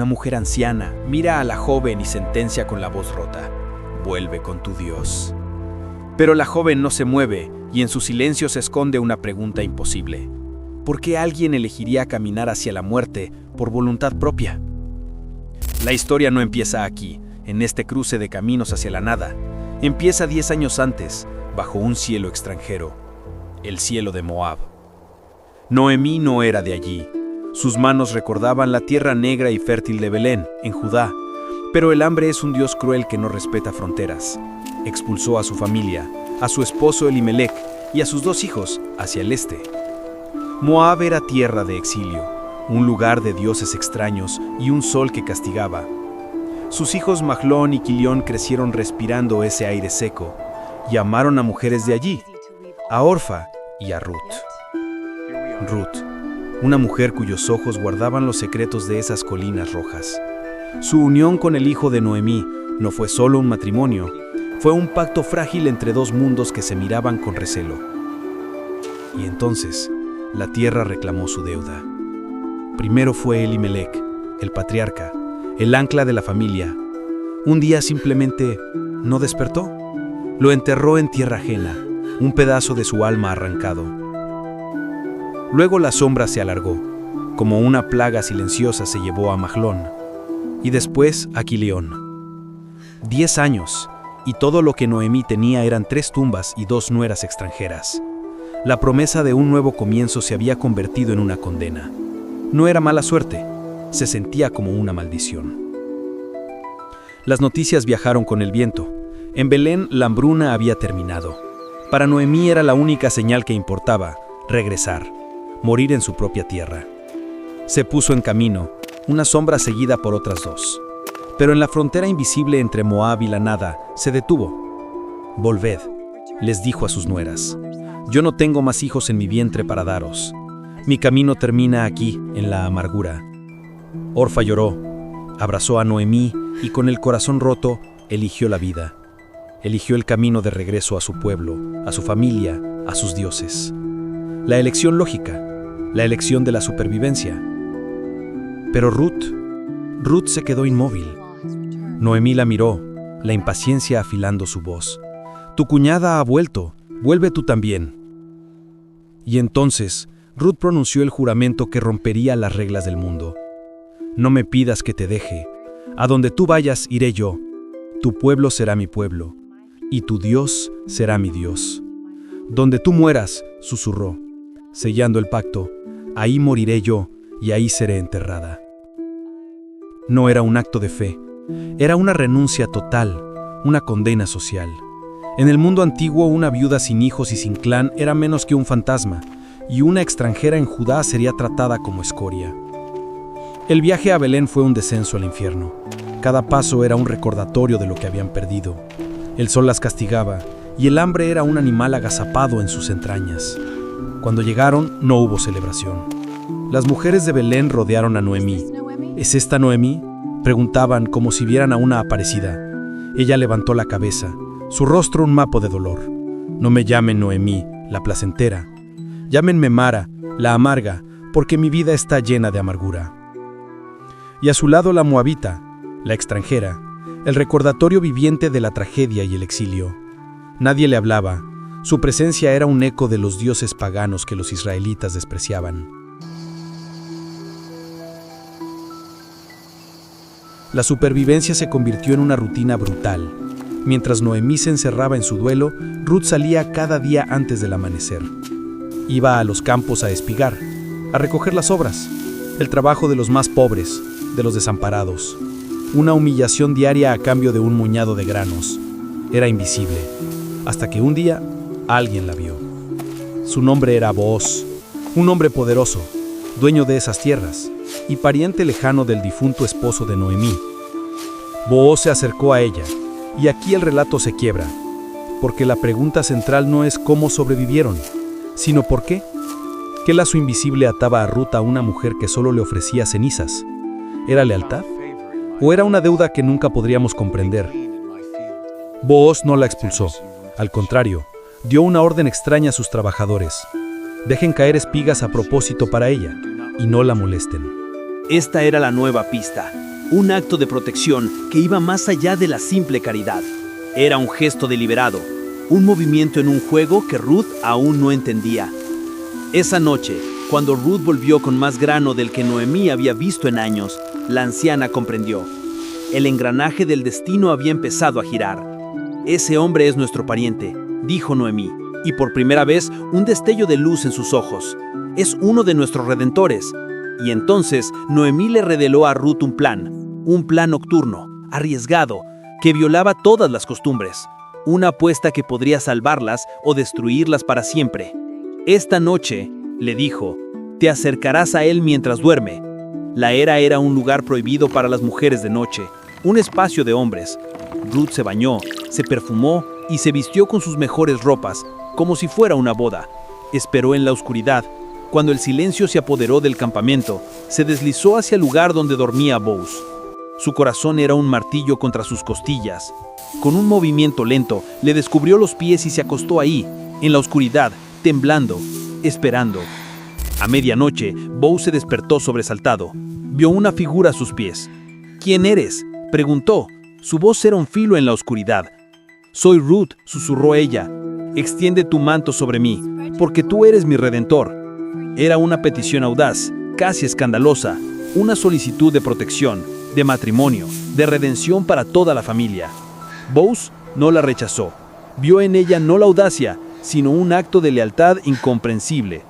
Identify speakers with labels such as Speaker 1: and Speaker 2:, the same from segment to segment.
Speaker 1: Una mujer anciana mira a la joven y sentencia con la voz rota: vuelve con tu Dios. Pero la joven no se mueve y en su silencio se esconde una pregunta imposible. ¿Por qué alguien elegiría caminar hacia la muerte por voluntad propia? La historia no empieza aquí, en este cruce de caminos hacia la nada. Empieza 10 años antes, bajo un cielo extranjero, el cielo de Moab. Noemí no era de allí. Sus manos recordaban la tierra negra y fértil de Belén, en Judá. Pero el hambre es un Dios cruel que no respeta fronteras. Expulsó a su familia, a su esposo Elimelec y a sus 2 hijos hacia el este. Moab era tierra de exilio, un lugar de dioses extraños y un sol que castigaba. Sus hijos Mahlón y Quilión crecieron respirando ese aire seco y amaron a mujeres de allí, a Orfa y a Ruth. Ruth, una mujer cuyos ojos guardaban los secretos de esas colinas rojas. Su unión con el hijo de Noemí no fue solo un matrimonio, fue un pacto frágil entre 2 mundos que se miraban con recelo. Y entonces, la tierra reclamó su deuda. Primero fue Elimelec, el patriarca, el ancla de la familia. Un día simplemente no despertó. Lo enterró en tierra ajena, un pedazo de su alma arrancado. Luego la sombra se alargó, como una plaga silenciosa se llevó a Mahlón, y después a Quilión. 10 años, y todo lo que Noemí tenía eran 3 tumbas y 2 nueras extranjeras. La promesa de un nuevo comienzo se había convertido en una condena. No era mala suerte, se sentía como una maldición. Las noticias viajaron con el viento. En Belén la hambruna había terminado. Para Noemí era la única señal que importaba: regresar, morir en su propia tierra. Se puso en camino, una sombra seguida por otras 2. Pero en la frontera invisible entre Moab y la nada, se detuvo. «Volved», les dijo a sus nueras. «Yo no tengo más hijos en mi vientre para daros. Mi camino termina aquí, en la amargura». Orfa lloró, abrazó a Noemí y con el corazón roto, eligió la vida. Eligió el camino de regreso a su pueblo, a su familia, a sus dioses. La elección lógica, la elección de la supervivencia. Pero Ruth se quedó inmóvil. Noemí la miró, la impaciencia afilando su voz. «Tu cuñada ha vuelto, vuelve tú también». Y entonces, Ruth pronunció el juramento que rompería las reglas del mundo. «No me pidas que te deje. A donde tú vayas iré yo. Tu pueblo será mi pueblo, y tu Dios será mi Dios. Donde tú mueras», susurró, sellando el pacto, «ahí moriré yo y ahí seré enterrada». No era un acto de fe, era una renuncia total, una condena social. En el mundo antiguo, una viuda sin hijos y sin clan era menos que un fantasma, y una extranjera en Judá sería tratada como escoria. El viaje a Belén fue un descenso al infierno. Cada paso era un recordatorio de lo que habían perdido. El sol las castigaba, y el hambre era un animal agazapado en sus entrañas. Cuando llegaron, no hubo celebración. Las mujeres de Belén rodearon a Noemí. «¿Es esta Noemí?», preguntaban como si vieran a una aparecida. Ella levantó la cabeza, su rostro un mapa de dolor. «No me llamen Noemí, la placentera. Llámenme Mara, la amarga, porque mi vida está llena de amargura». Y a su lado la moabita, la extranjera, el recordatorio viviente de la tragedia y el exilio. Nadie le hablaba. Su presencia era un eco de los dioses paganos que los israelitas despreciaban. La supervivencia se convirtió en una rutina brutal. Mientras Noemí se encerraba en su duelo, Ruth salía cada día antes del amanecer. Iba a los campos a espigar, a recoger las obras, el trabajo de los más pobres, de los desamparados. Una humillación diaria a cambio de un puñado de granos. Era invisible, hasta que un día alguien la vio. Su nombre era Booz, un hombre poderoso, dueño de esas tierras, y pariente lejano del difunto esposo de Noemí. Booz se acercó a ella, y aquí el relato se quiebra, porque la pregunta central no es cómo sobrevivieron, sino por qué. ¿Qué lazo invisible ataba a Ruth a una mujer que solo le ofrecía cenizas? ¿Era lealtad? ¿O era una deuda que nunca podríamos comprender? Booz no la expulsó, al contrario, dio una orden extraña a sus trabajadores: dejen caer espigas a propósito para ella, y no la molesten.
Speaker 2: Esta era la nueva pista, un acto de protección que iba más allá de la simple caridad. Era un gesto deliberado, un movimiento en un juego que Ruth aún no entendía. Esa noche, cuando Ruth volvió con más grano del que Noemí había visto en años, la anciana comprendió. El engranaje del destino había empezado a girar. «Ese hombre es nuestro pariente», dijo Noemí, y por primera vez un destello de luz en sus ojos. «Es uno de nuestros redentores». Y entonces Noemí le reveló a Ruth un plan nocturno, arriesgado, que violaba todas las costumbres, una apuesta que podría salvarlas o destruirlas para siempre. «Esta noche», le dijo, «te acercarás a él mientras duerme». La era un lugar prohibido para las mujeres de noche, un espacio de hombres. Ruth se bañó, se perfumó y se vistió con sus mejores ropas, como si fuera una boda. Esperó en la oscuridad. Cuando el silencio se apoderó del campamento, se deslizó hacia el lugar donde dormía Boaz. Su corazón era un martillo contra sus costillas. Con un movimiento lento, le descubrió los pies y se acostó ahí, en la oscuridad, temblando, esperando. A medianoche, Boaz se despertó sobresaltado. Vio una figura a sus pies. «¿Quién eres?», preguntó. Su voz era un filo en la oscuridad. «Soy Ruth», susurró ella. «Extiende tu manto sobre mí, porque tú eres mi redentor». Era una petición audaz, casi escandalosa, una solicitud de protección, de matrimonio, de redención para toda la familia. Boaz no la rechazó. Vio en ella no la audacia, sino un acto de lealtad incomprensible.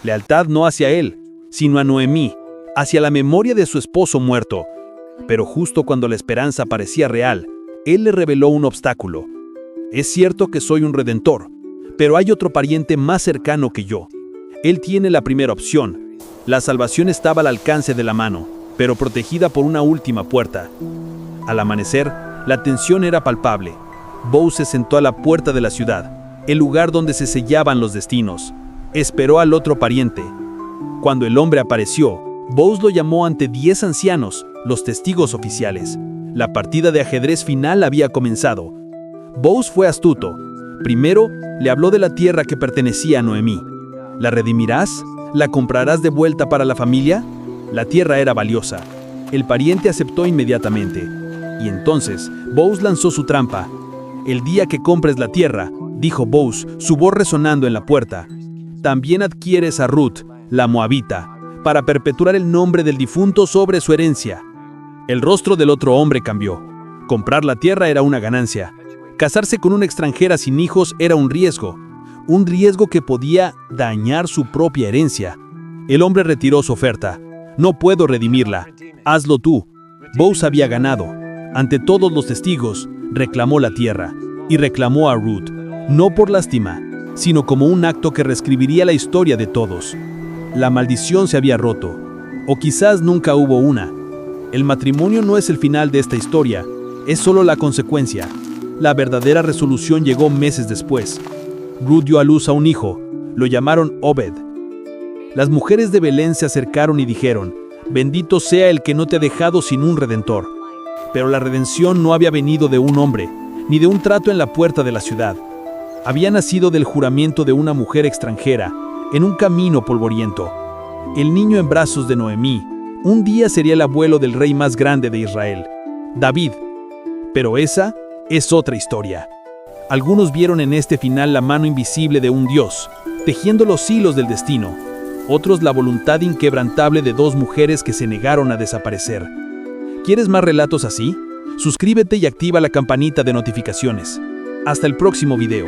Speaker 2: Lealtad no hacia él, sino a Noemí, hacia la memoria de su esposo muerto. Pero justo cuando la esperanza parecía real, él le reveló un obstáculo. «Es cierto que soy un redentor, pero hay otro pariente más cercano que yo. Él tiene la primera opción». La salvación estaba al alcance de la mano, pero protegida por una última puerta. Al amanecer, la tensión era palpable. Boaz se sentó a la puerta de la ciudad, el lugar donde se sellaban los destinos. Esperó al otro pariente. Cuando el hombre apareció, Boaz lo llamó ante 10 ancianos, los testigos oficiales. La partida de ajedrez final había comenzado. Boaz fue astuto. Primero, le habló de la tierra que pertenecía a Noemí. ¿La redimirás? ¿La comprarás de vuelta para la familia? La tierra era valiosa. El pariente aceptó inmediatamente. Y entonces, Boaz lanzó su trampa. «El día que compres la tierra», dijo Boaz, su voz resonando en la puerta, «también adquieres a Ruth, la moabita, para perpetuar el nombre del difunto sobre su herencia». El rostro del otro hombre cambió. Comprar la tierra era una ganancia. Casarse con una extranjera sin hijos era un riesgo que podía dañar su propia herencia. El hombre retiró su oferta. «No puedo redimirla. Hazlo tú». Boaz había ganado. Ante todos los testigos, reclamó la tierra. Y reclamó a Ruth, no por lástima, sino como un acto que reescribiría la historia de todos. La maldición se había roto. O quizás nunca hubo una. El matrimonio no es el final de esta historia, es solo la consecuencia. La verdadera resolución llegó meses después. Ruth dio a luz a un hijo. Lo llamaron Obed. Las mujeres de Belén se acercaron y dijeron: «Bendito sea el que no te ha dejado sin un redentor». Pero la redención no había venido de un hombre, ni de un trato en la puerta de la ciudad. Había nacido del juramento de una mujer extranjera, en un camino polvoriento. El niño en brazos de Noemí, un día sería el abuelo del rey más grande de Israel, David. Pero esa es otra historia. Algunos vieron en este final la mano invisible de un Dios, tejiendo los hilos del destino. Otros la voluntad inquebrantable de 2 mujeres que se negaron a desaparecer. ¿Quieres más relatos así? Suscríbete y activa la campanita de notificaciones. Hasta el próximo video.